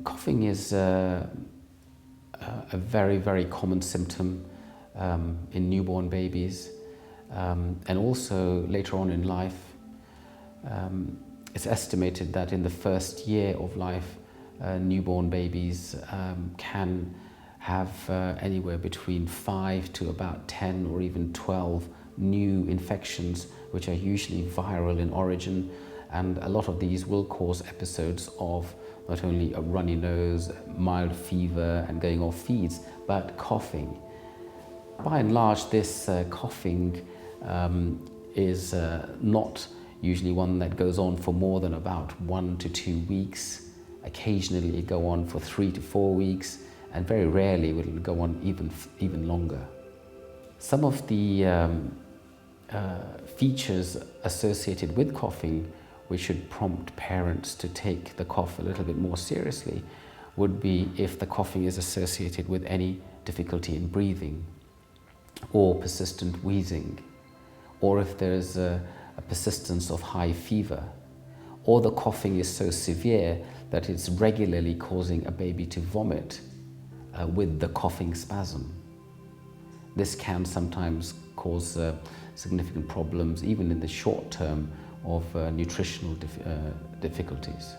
Coughing is a very, very common symptom in newborn babies and also later on in life. It's estimated that in the first year of life, newborn babies can have anywhere between 5 to about 10 or even 12 new infections, which are usually viral in origin, and a lot of these will cause episodes of not only a runny nose, mild fever and going off feeds, but coughing. By and large, this coughing is not usually one that goes on for more than about 1 to 2 weeks. Occasionally it go on for 3 to 4 weeks, and very rarely will it go on even longer. Some of the features associated with coughing which should prompt parents to take the cough a little bit more seriously would be if the coughing is associated with any difficulty in breathing or persistent wheezing, or if there is a persistence of high fever, or the coughing is so severe that it's regularly causing a baby to vomit with the coughing spasm. This can sometimes cause significant problems even in the short term of nutritional difficulties.